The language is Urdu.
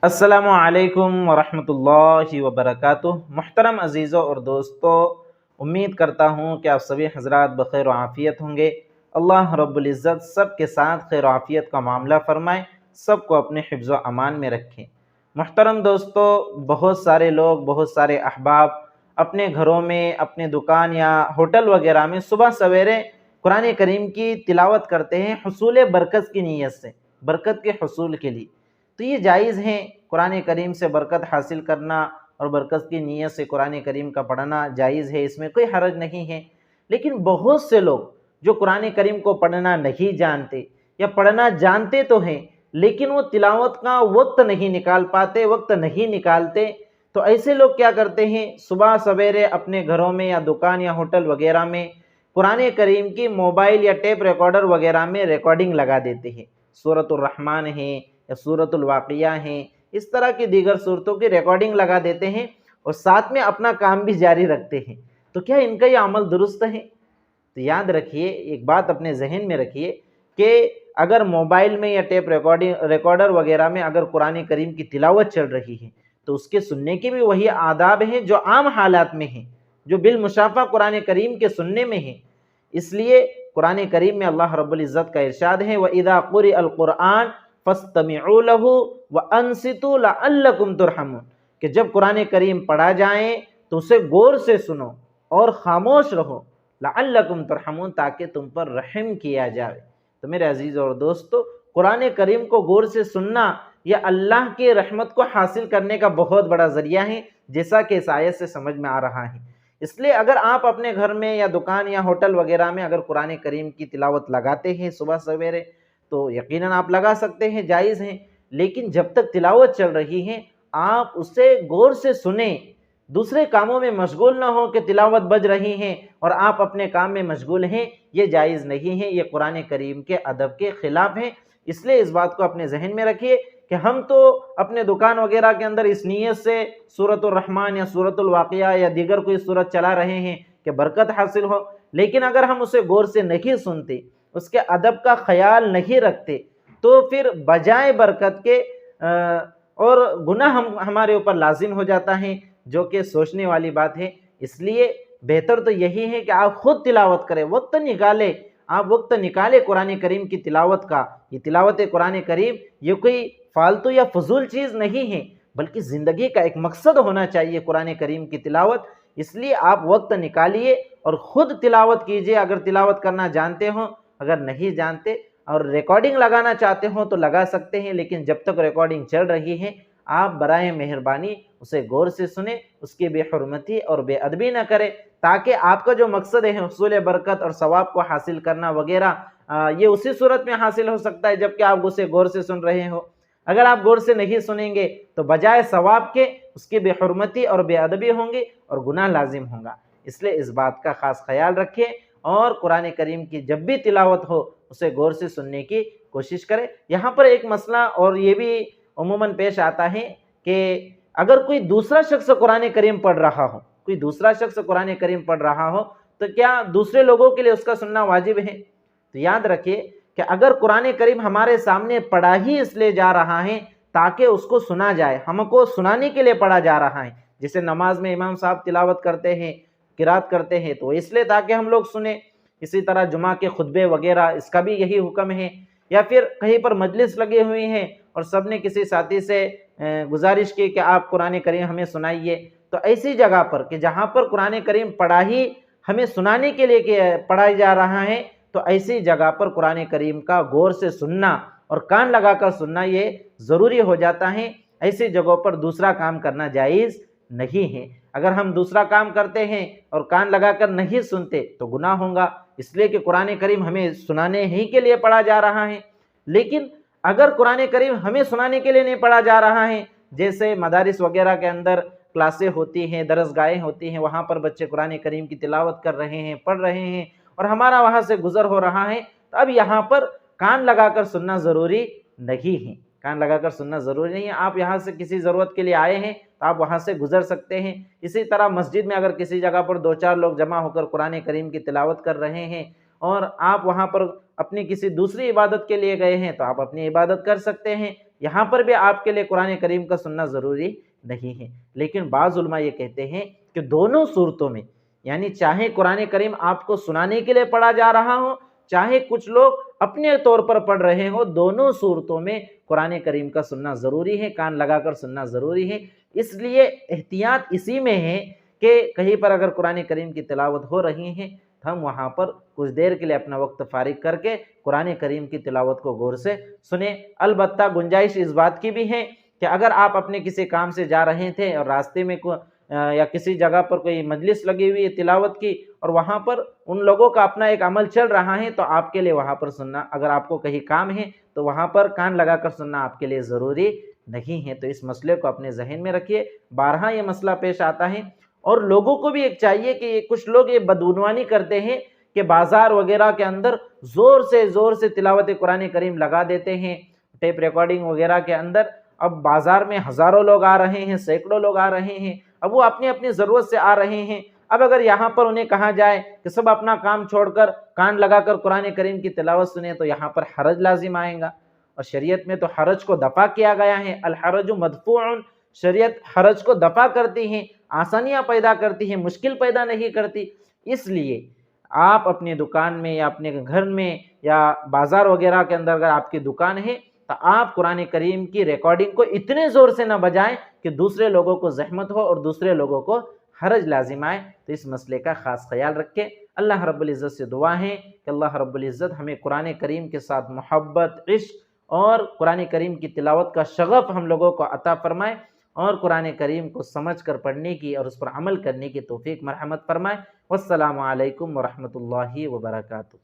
السلام علیکم ورحمۃ اللہ وبرکاتہ۔ محترم عزیزوں اور دوستوں، امید کرتا ہوں کہ آپ سبھی حضرات بخیر و عافیت ہوں گے۔ اللہ رب العزت سب کے ساتھ خیر و عافیت کا معاملہ فرمائے، سب کو اپنے حفظ و امان میں رکھیں۔ محترم دوستوں، بہت سارے لوگ، بہت سارے احباب اپنے گھروں میں، اپنے دکان یا ہوٹل وغیرہ میں صبح سویرے قرآن کریم کی تلاوت کرتے ہیں حصول برکت کی نیت سے، برکت کے حصول کے لیے۔ تو یہ جائز ہیں، قرآن کریم سے برکت حاصل کرنا اور برکت کی نیت سے قرآن کریم کا پڑھنا جائز ہے، اس میں کوئی حرج نہیں ہے۔ لیکن بہت سے لوگ جو قرآن کریم کو پڑھنا نہیں جانتے یا پڑھنا جانتے تو ہیں لیکن وہ تلاوت کا وقت نہیں نکال پاتے، وقت نہیں نکالتے، تو ایسے لوگ کیا کرتے ہیں، صبح سویرے اپنے گھروں میں یا دکان یا ہوٹل وغیرہ میں قرآن کریم کی موبائل یا ٹیپ ریکارڈر وغیرہ میں ریکارڈنگ لگا دیتے ہیں۔ سورۃ الرحمن ہے یا سورۃ الواقعہ ہیں، اس طرح کی دیگر صورتوں کی ریکارڈنگ لگا دیتے ہیں اور ساتھ میں اپنا کام بھی جاری رکھتے ہیں۔ تو کیا ان کا یہ عمل درست ہے؟ تو یاد رکھیے، ایک بات اپنے ذہن میں رکھیے کہ اگر موبائل میں یا ٹیپ ریکارڈر وغیرہ میں اگر قرآن کریم کی تلاوت چل رہی ہے تو اس کے سننے کے بھی وہی آداب ہیں جو عام حالات میں ہیں، جو بالمشافہ قرآن کریم کے سننے میں ہیں۔ اس لیے قرآن کریم میں اللہ رب العزت کا ارشاد ہے وَإِذَا قُرِئَ الْقُرْآنُ فَاسْتَمِعُوا لَهُ وَأَنصِتُوا لَعَلَّكُمْ تُرْحَمُونَ، کہ جب قرآن کریم پڑھا جائیں تو اسے غور سے سنو اور خاموش رہو، لَعَلَّكُمْ تُرْحَمُونَ، تاکہ تم پر رحم کیا جائے۔ تو میرے عزیز اور دوستو، قرآن کریم کو غور سے سننا یہ اللہ کی رحمت کو حاصل کرنے کا بہت بڑا ذریعہ ہے، جیسا کہ اس آیت سے سمجھ میں آ رہا ہے۔ اس لیے اگر آپ اپنے گھر میں یا دکان یا ہوٹل وغیرہ میں اگر قرآن کریم کی تلاوت لگاتے ہیں صبح سویرے تو یقیناً آپ لگا سکتے ہیں، جائز ہیں، لیکن جب تک تلاوت چل رہی ہے آپ اسے غور سے سنیں، دوسرے کاموں میں مشغول نہ ہو کہ تلاوت بج رہی ہیں اور آپ اپنے کام میں مشغول ہیں، یہ جائز نہیں ہے، یہ قرآن کریم کے ادب کے خلاف ہے۔ اس لیے اس بات کو اپنے ذہن میں رکھیے کہ ہم تو اپنے دکان وغیرہ کے اندر اس نیت سے سورۃ الرحمن یا سورۃ الواقعہ یا دیگر کوئی سورت چلا رہے ہیں کہ برکت حاصل ہو، لیکن اگر ہم اسے غور سے نہیں سنتے، اس کے ادب کا خیال نہیں رکھتے تو پھر بجائے برکت کے اور گناہ ہمارے اوپر لازم ہو جاتا ہے، جو کہ سوچنے والی بات ہے۔ اس لیے بہتر تو یہی ہے کہ آپ خود تلاوت کریں، وقت نکالیں، آپ وقت نکالیں قرآن کریم کی تلاوت کا۔ یہ تلاوت قرآن کریم یہ کوئی فالتو یا فضول چیز نہیں ہے، بلکہ زندگی کا ایک مقصد ہونا چاہیے قرآن کریم کی تلاوت۔ اس لیے آپ وقت نکالیے اور خود تلاوت کیجئے، اگر تلاوت کرنا جانتے ہوں، اگر نہیں جانتے اور ریکارڈنگ لگانا چاہتے ہوں تو لگا سکتے ہیں، لیکن جب تک ریکارڈنگ چل رہی ہے آپ برائے مہربانی اسے غور سے سنیں، اس کی بے حرمتی اور بے ادبی نہ کریں، تاکہ آپ کا جو مقصد ہے حصول برکت اور ثواب کو حاصل کرنا وغیرہ یہ اسی صورت میں حاصل ہو سکتا ہے جبکہ آپ اسے غور سے سن رہے ہو۔ اگر آپ غور سے نہیں سنیں گے تو بجائے ثواب کے اس کی بے حرمتی اور بے ادبی ہوں گی اور گناہ لازم ہوگا۔ اس لیے اس بات کا خاص خیال رکھیں اور قرآن کریم کی جب بھی تلاوت ہو اسے غور سے سننے کی کوشش کریں۔ یہاں پر ایک مسئلہ اور یہ بھی عموماً پیش آتا ہے کہ اگر کوئی دوسرا شخص قرآن کریم پڑھ رہا ہو، کوئی دوسرا شخص قرآن کریم پڑھ رہا ہو تو کیا دوسرے لوگوں کے لیے اس کا سننا واجب ہے؟ تو یاد رکھیے کہ اگر قرآن کریم ہمارے سامنے پڑھا ہی اس لیے جا رہا ہے تاکہ اس کو سنا جائے، ہم کو سنانے کے لیے پڑھا جا رہا ہے، جیسے نماز میں امام صاحب تلاوت کرتے ہیں، قرات کرتے ہیں تو اس لیے تاکہ ہم لوگ سنیں، اسی طرح جمعہ کے خطبے وغیرہ اس کا بھی یہی حکم ہے، یا پھر کہیں پر مجلس لگے ہوئے ہیں اور سب نے کسی ساتھی سے گزارش کی کہ آپ قرآن کریم ہمیں سنائیے، تو ایسی جگہ پر کہ جہاں پر قرآن کریم پڑھا ہی ہمیں سنانے کے لیے پڑھایا جا رہا ہے تو ایسی جگہ پر قرآن کریم کا غور سے سننا اور کان لگا کر سننا یہ ضروری ہو جاتا ہے۔ ایسی جگہوں پر دوسرا کام کرنا جائز نہیں ہے۔ اگر ہم دوسرا کام کرتے ہیں اور کان لگا کر نہیں سنتے تو گناہ ہوگا، اس لیے کہ قرآن کریم ہمیں سنانے ہی کے لیے پڑھا جا رہا ہے۔ لیکن اگر قرآن کریم ہمیں سنانے کے لیے نہیں پڑھا جا رہا ہے، جیسے مدارس وغیرہ کے اندر کلاسیں ہوتی ہیں، درس گاہیں ہوتی ہیں، وہاں پر بچے قرآن کریم کی تلاوت کر رہے ہیں، پڑھ رہے ہیں اور ہمارا وہاں سے گزر ہو رہا ہے، تو اب یہاں پر کان لگا کر سننا ضروری نہیں ہے، کان لگا کر سننا ضروری نہیں ہے۔ آپ یہاں سے کسی ضرورت کے لیے آئے ہیں تو آپ وہاں سے گزر سکتے ہیں۔ اسی طرح مسجد میں اگر کسی جگہ پر دو چار لوگ جمع ہو کر قرآن کریم کی تلاوت کر رہے ہیں اور آپ وہاں پر اپنی کسی دوسری عبادت کے لیے گئے ہیں تو آپ اپنی عبادت کر سکتے ہیں، یہاں پر بھی آپ کے لیے قرآن کریم کا سننا ضروری نہیں ہے۔ لیکن بعض علماء یہ کہتے ہیں کہ دونوں صورتوں میں، یعنی چاہے قرآن کریم آپ کو سنانے کے لیے پڑھا جا رہا ہو، چاہے کچھ لوگ اپنے طور پر پڑھ رہے ہو، دونوں صورتوں میں قرآن کریم کا سننا ضروری ہے، کان لگا کر سننا ضروری ہے۔ اس لیے احتیاط اسی میں ہے کہ کہیں پر اگر قرآن کریم کی تلاوت ہو رہی ہے، ہم وہاں پر کچھ دیر کے لیے اپنا وقت فارغ کر کے قرآن کریم کی تلاوت کو غور سے سنیں۔ البتہ گنجائش اس بات کی بھی ہے کہ اگر آپ اپنے کسی کام سے جا رہے تھے اور راستے میں یا کسی جگہ پر کوئی مجلس لگی ہوئی ہے تلاوت کی، اور وہاں پر ان لوگوں کا اپنا ایک عمل چل رہا ہے، تو آپ کے لیے وہاں پر سننا، اگر آپ کو کہیں کام ہے تو وہاں پر کان لگا کر سننا آپ کے لیے ضروری نہیں ہے۔ تو اس مسئلے کو اپنے ذہن میں رکھیے، بارہا یہ مسئلہ پیش آتا ہے۔ اور لوگوں کو بھی ایک چاہیے کہ کچھ لوگ یہ بدعنوانی کرتے ہیں کہ بازار وغیرہ کے اندر زور سے تلاوت قرآن کریم لگا دیتے ہیں، ٹیپ ریکارڈنگ وغیرہ کے اندر۔ اب بازار میں ہزاروں لوگ آ رہے ہیں، سینکڑوں لوگ آ رہے ہیں، اب وہ اپنی اپنی ضرورت سے آ رہے ہیں۔ اب اگر یہاں پر انہیں کہا جائے کہ سب اپنا کام چھوڑ کر کان لگا کر قرآن کریم کی تلاوت سنیں، تو یہاں پر حرج لازم آئے گا، اور شریعت میں تو حرج کو دفع کیا گیا ہے، الحرج مدفوع، شریعت حرج کو دفع کرتی ہے، آسانیاں پیدا کرتی ہے، مشکل پیدا نہیں کرتی۔ اس لیے آپ اپنی دکان میں یا اپنے گھر میں یا بازار وغیرہ کے اندر اگر آپ کی دکان ہے، تو آپ قرآن کریم کی ریکارڈنگ کو اتنے زور سے نہ بجائیں کہ دوسرے لوگوں کو زحمت ہو اور دوسرے لوگوں کو حرج لازم آئے۔ تو اس مسئلے کا خاص خیال رکھیں۔ اللہ رب العزت سے دعا ہے کہ اللہ رب العزت ہمیں قرآن کریم کے ساتھ محبت، عشق اور قرآن کریم کی تلاوت کا شغف ہم لوگوں کو عطا فرمائے، اور قرآن کریم کو سمجھ کر پڑھنے کی اور اس پر عمل کرنے کی توفیق مرحمت فرمائے۔ والسلام علیکم ورحمۃ اللہ وبرکاتہ۔